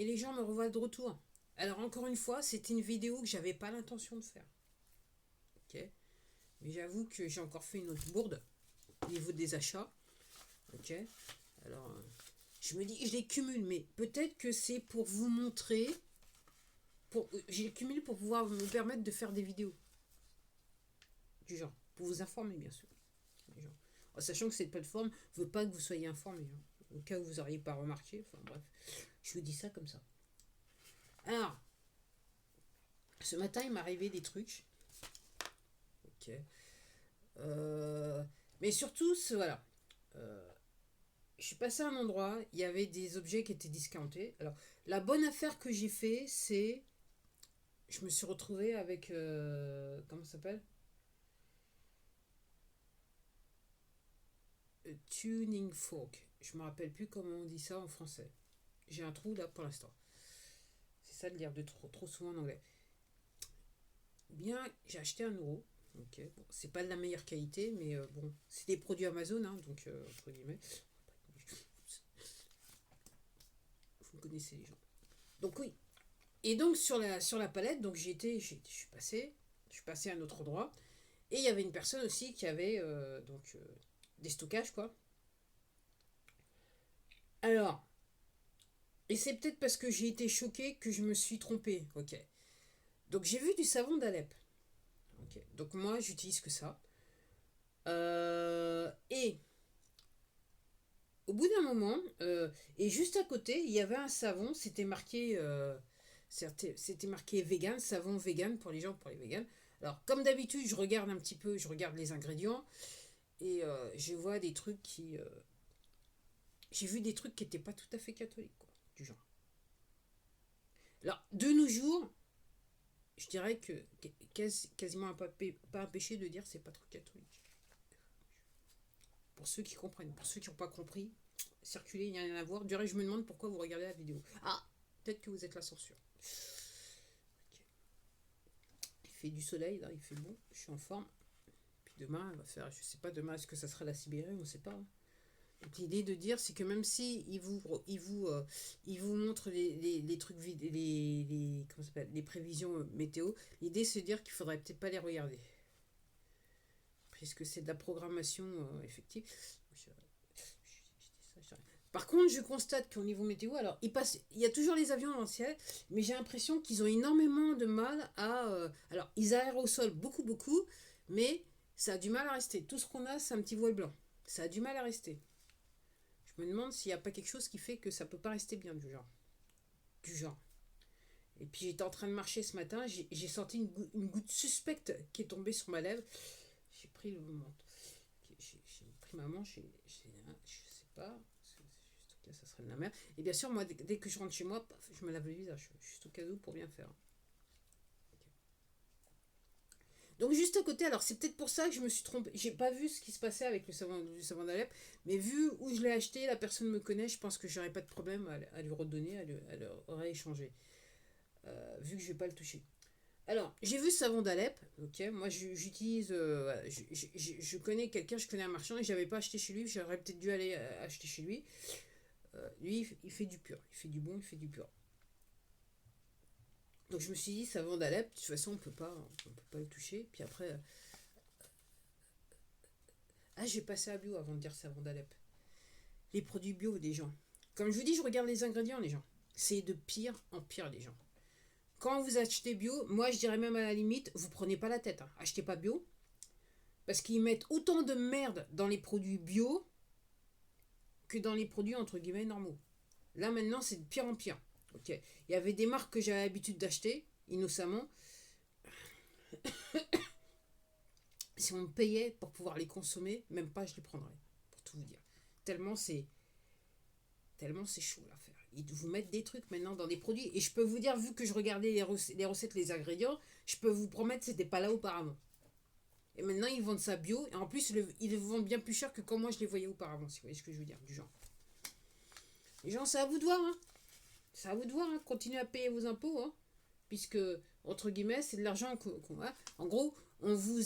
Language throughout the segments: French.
et les gens me revoient de retour. Alors encore une fois, c'était une vidéo que j'avais pas l'intention de faire. Ok. Mais j'avoue que j'ai encore fait une autre bourde au niveau des achats. Ok. Alors, je me dis, je les cumule, mais peut-être que c'est pour vous montrer. Je les cumule pour pouvoir me permettre de faire des vidéos. Du genre. Pour vous informer, bien sûr. Genre. En sachant que cette plateforme ne veut pas que vous soyez informés. Hein. Au cas où vous n'auriez pas remarqué. Enfin bref. Je vous dis ça comme ça. Alors, ce matin, il m'est arrivé des trucs. Ok. Mais surtout, voilà. Je suis passé à un endroit, il y avait des objets qui étaient discountés. Alors, la bonne affaire que j'ai fait, c'est. Je me suis retrouvé avec. Comment ça s'appelle? Tuning fork. Je me rappelle plus comment on dit ça en français. J'ai un trou là pour l'instant. C'est ça de lire de trop souvent en anglais. Bien, j'ai acheté 1 euro. Ok, bon, c'est pas de la meilleure qualité, mais bon, c'est des produits Amazon, hein, donc entre guillemets. Vous connaissez les gens. Donc oui. Et donc sur la palette, donc je suis passé à un autre endroit. Et il y avait une personne aussi qui avait des stockages quoi. Alors, et c'est peut-être parce que j'ai été choquée que je me suis trompée. Ok. Donc j'ai vu du savon d'Alep. Ok. Donc moi j'utilise que ça. Et au bout d'un moment, et juste à côté, il y avait un savon, c'était marqué vegan, savon vegan pour les gens, pour les végans. Alors, comme d'habitude, je regarde un petit peu, je regarde les ingrédients et je vois des trucs qui. J'ai vu des trucs qui n'étaient pas tout à fait catholiques, quoi, du genre. Alors, de nos jours, je dirais que quasiment pas un péché de dire c'est pas trop catholique. Pour ceux qui comprennent, pour ceux qui n'ont pas compris, circuler, il n'y a rien à voir. Du reste, je me demande pourquoi vous regardez la vidéo. Ah, peut-être que vous êtes la censure. Ok. Il fait du soleil, là, il fait bon, je suis en forme. Puis demain, on va faire, je sais pas, demain, est-ce que ça sera la Sibérie, on ne sait pas. Hein. Donc, l'idée de dire, c'est que même si il vous montre les trucs vides, comment ça s'appelle, les prévisions météo, l'idée c'est de dire qu'il faudrait peut-être pas les regarder. Puisque c'est de la programmation effective. Par contre, je constate qu'au niveau météo, alors il y a toujours les avions dans le ciel, mais j'ai l'impression qu'ils ont énormément de mal à. Alors, ils aèrent au sol beaucoup, beaucoup, mais ça a du mal à rester. Tout ce qu'on a, c'est un petit voile blanc. Ça a du mal à rester. Je me demande s'il n'y a pas quelque chose qui fait que ça peut pas rester bien du genre. Du genre. Et puis j'étais en train de marcher ce matin, j'ai senti une goutte suspecte qui est tombée sur ma lèvre. J'ai pris le moment. J'ai pris ma manche et je sais pas. Là, ça serait de la merde. Et bien sûr, moi, dès que je rentre chez moi, paf, je me lave le visage. Juste au cas où pour bien faire. Okay. Donc juste à côté, alors c'est peut-être pour ça que je me suis trompée. J'ai pas vu ce qui se passait avec le savon d'Alep, mais vu où je l'ai acheté, la personne me connaît, je pense que j'aurais pas de problème à lui redonner, à lui rééchanger. Vu que je vais pas le toucher. Alors, j'ai vu ce savon d'Alep, ok, moi j'utilise, je connais quelqu'un, je connais un marchand et j'avais pas acheté chez lui, j'aurais peut-être dû aller acheter chez lui. Lui, il fait du pur, il fait du bon, il fait du pur. Donc je me suis dit, savon d'Alep, de toute façon on peut pas le toucher. Puis après, j'ai passé à bio avant de dire savon d'Alep. Les produits bio des gens. Comme je vous dis, je regarde les ingrédients les gens. C'est de pire en pire les gens. Quand vous achetez bio, moi je dirais même à la limite, vous prenez pas la tête. Hein. Achetez pas bio. Parce qu'ils mettent autant de merde dans les produits bio que dans les produits entre guillemets normaux. Là maintenant, c'est de pire en pire. Ok. Il y avait des marques que j'avais l'habitude d'acheter, innocemment. Si on me payait pour pouvoir les consommer, même pas je les prendrais. Pour tout vous dire. Tellement c'est. Tellement c'est chaud l'affaire. Ils vous mettent des trucs maintenant dans des produits. Et je peux vous dire, vu que je regardais les recettes, les ingrédients, je peux vous promettre que c'était pas là auparavant. Et maintenant, ils vendent ça bio. Et en plus, ils le vendent bien plus cher que quand moi je les voyais auparavant, si vous voyez ce que je veux dire. Du genre. Les gens, c'est à vous de voir. Hein. C'est à vous de voir. Hein. Continuez à payer vos impôts. Hein. Puisque, entre guillemets, c'est de l'argent qu'on a. En gros, on vous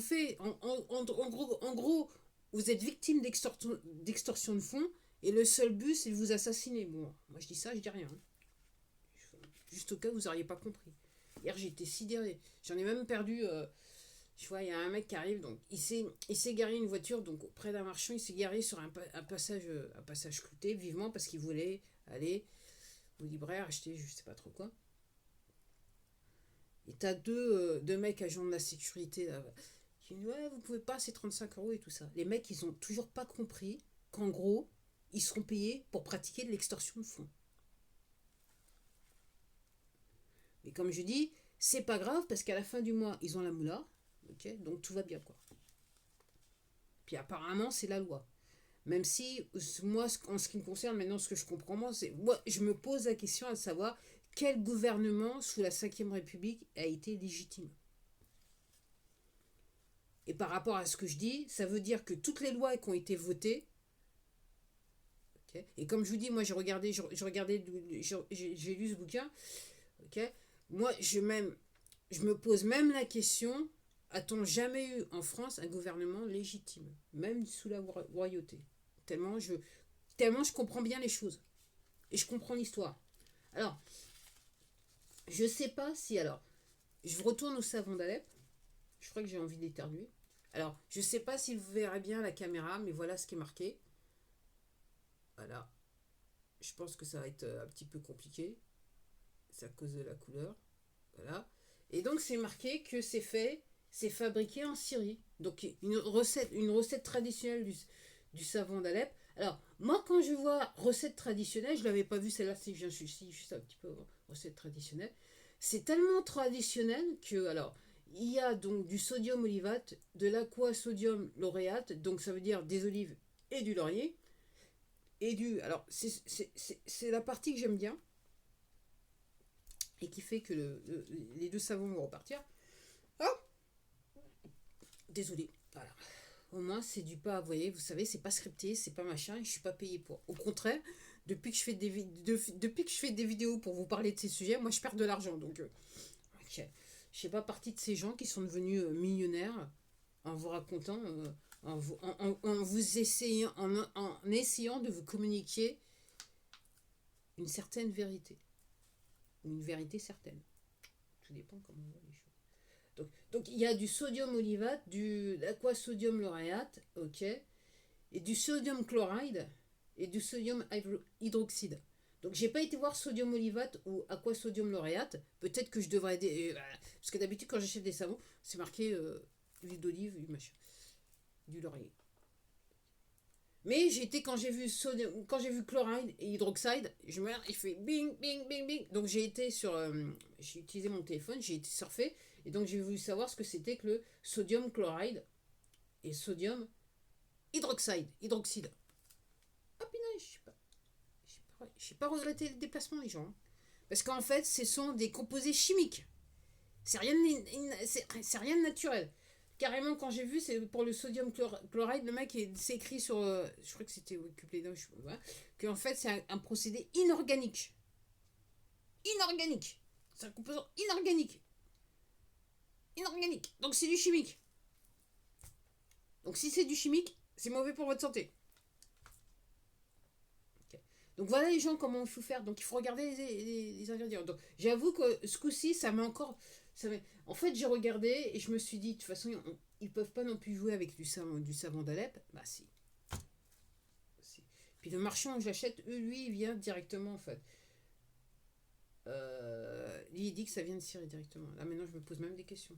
fait. En gros, vous êtes victime d'extorsion de fonds. Et le seul but, c'est de vous assassiner. Bon, moi je dis ça, je dis rien. Hein. juste au cas où vous n'auriez pas compris. Hier, j'ai été sidéré. J'en ai même perdu. Je vois, il y a un mec qui arrive, donc il s'est garé une voiture, donc près d'un marchand, il s'est garé sur un passage clouté, vivement, parce qu'il voulait aller au libraire acheter je sais pas trop quoi. Et t'as deux mecs agents de la sécurité là, qui disent ouais, vous pouvez pas, c'est 35 € et tout ça. Les mecs, ils ont toujours pas compris qu'en gros, ils seront payés pour pratiquer de l'extorsion de fonds. Mais comme je dis, c'est pas grave parce qu'à la fin du mois, ils ont la moula, ok, donc tout va bien quoi. Puis apparemment, c'est la loi. Même si, moi, en ce qui me concerne, maintenant, ce que je comprends, moi, c'est. Moi, je me pose la question à savoir quel gouvernement sous la Ve République a été légitime. Et par rapport à ce que je dis, ça veut dire que toutes les lois qui ont été votées, okay, et comme je vous dis, moi, j'ai lu ce bouquin, ok, moi, je me pose même la question, a-t-on jamais eu en France un gouvernement légitime, même sous la royauté? Tellement je comprends bien les choses. Et je comprends l'histoire. Alors, je sais pas si... Alors, je retourne au savon d'Alep. Je crois que j'ai envie d'éternuer. Alors, je sais pas si vous verrez bien à la caméra, mais voilà ce qui est marqué. Voilà. Je pense que ça va être un petit peu compliqué. C'est à cause de la couleur. Voilà. Et donc, c'est marqué que c'est fabriqué en Syrie. Donc, une recette traditionnelle du savon d'Alep. Alors, moi, quand je vois recette traditionnelle, je ne l'avais pas vu celle-là, si je suis juste un petit peu recette traditionnelle. C'est tellement traditionnel que, alors, il y a donc du sodium olivate, de l'aquasodium lauréate, donc ça veut dire des olives et du laurier. Et alors, c'est la partie que j'aime bien et qui fait que les deux savons vont repartir. Oh, désolé. Voilà. Au moins, c'est du pas, vous voyez, vous savez, c'est pas scripté, c'est pas machin, et je suis pas payé pour. Au contraire, depuis que je fais des vidéos pour vous parler de ces sujets, moi je perds de l'argent. Donc, okay. Je fais pas partie de ces gens qui sont devenus millionnaires en vous racontant, en vous essayant, en essayant de vous communiquer une certaine vérité. Ou une vérité certaine. Tout dépend comment on voit les choses. Donc il y a du sodium olivate, de l'aquasodium lauréate, ok, et du sodium chloride et du sodium hydroxyde. Donc j'ai pas été voir sodium olivate ou aquasodium lauréate. Peut-être que je devrais parce que d'habitude quand j'achète des savons, c'est marqué huile d'olive, du laurier. Mais quand j'ai vu chloride et hydroxyde, je fais bing bing bing bing. Donc j'ai utilisé mon téléphone, j'ai été surfer et donc j'ai voulu savoir ce que c'était que le sodium chloride et sodium hydroxyde. Ah punaise, j'ai pas regretté le déplacement les gens. Hein. Parce qu'en fait, ce sont des composés chimiques. C'est rien de naturel. Carrément, quand j'ai vu, c'est pour le sodium chloride, le mec c'est écrit sur. Je crois que c'était Wikipédia, je sais pas. Qu'en fait, c'est un procédé inorganique. Inorganique. C'est un composant inorganique. Inorganique. Donc c'est du chimique. Donc si c'est du chimique, c'est mauvais pour votre santé. Okay. Donc voilà les gens, comment il faut faire. Donc il faut regarder les ingrédients. Donc j'avoue que ce coup-ci, ça m'a encore. En fait, j'ai regardé et je me suis dit, de toute façon, ils peuvent pas non plus jouer avec du savon d'Alep. Bah si. Puis le marchand où j'achète, lui, il vient directement en fait. Lui, il dit que ça vient de Syrie directement. Là maintenant, je me pose même des questions.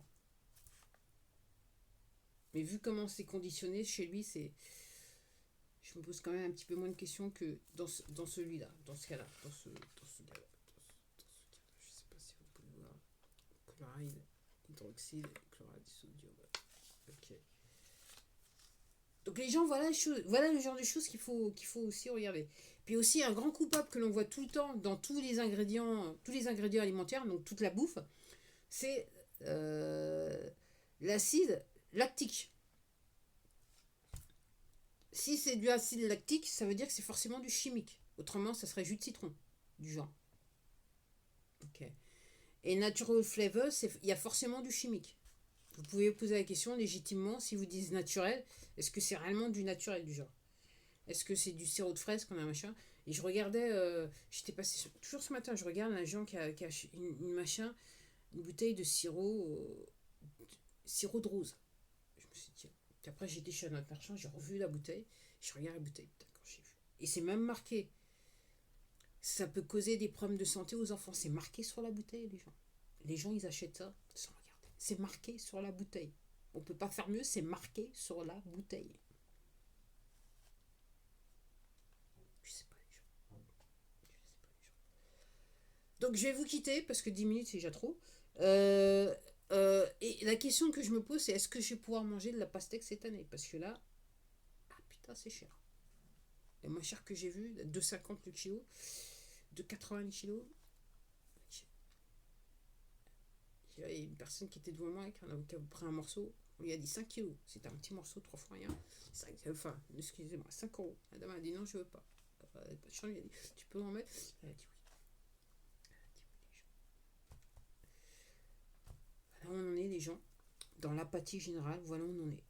Mais vu comment c'est conditionné chez lui, je me pose quand même un petit peu moins de questions que dans celui-là, dans ce cas-là, dans ce cas-là. Je sais pas si vous pouvez voir. Chloride, hydroxyde, chloride, sodium. Ok. Donc les gens, voilà le genre de choses qu'il faut aussi regarder. Puis aussi un grand coupable que l'on voit tout le temps dans tous les ingrédients alimentaires, donc toute la bouffe, c'est l'acide lactique. Si c'est du acide lactique, ça veut dire que c'est forcément du chimique. Autrement, ça serait jus de citron, du genre. Ok. Et natural flavor, il y a forcément du chimique. Vous pouvez poser la question légitimement, si vous dites naturel, est-ce que c'est réellement du naturel du genre? Est-ce que c'est du sirop de fraise qu'on a machin? Et je regardais, j'étais passé toujours ce matin, je regarde un gens qui a une bouteille de sirop de rose. Je me suis dit, tiens. Puis après, j'étais chez un autre marchand, j'ai revu la bouteille, je regarde la bouteille, putain, quand j'ai vu. Et c'est même marqué, ça peut causer des problèmes de santé aux enfants. C'est marqué sur la bouteille, les gens. Les gens, ils achètent ça sans regarder. C'est marqué sur la bouteille. On ne peut pas faire mieux, c'est marqué sur la bouteille. Je sais pas, les gens. Je sais pas, les gens. Donc, je vais vous quitter parce que 10 minutes, c'est déjà trop. Et la question que je me pose, c'est est-ce que je vais pouvoir manger de la pastèque cette année? Parce que là, ah putain, c'est cher. Le moins cher que j'ai vu, 2,50 le kilo, 2,80 le kilo. Il y a une personne qui était devant moi qui a pris un morceau. On lui a dit 5 kilos. C'était un petit morceau, 3 fois rien. Enfin, excusez-moi, 5 euros. La dame a dit non, je veux pas. Je lui ai dit, tu peux en mettre? Elle a dit oui. Voilà où on en est, les gens. Dans l'apathie générale, voilà où on en est.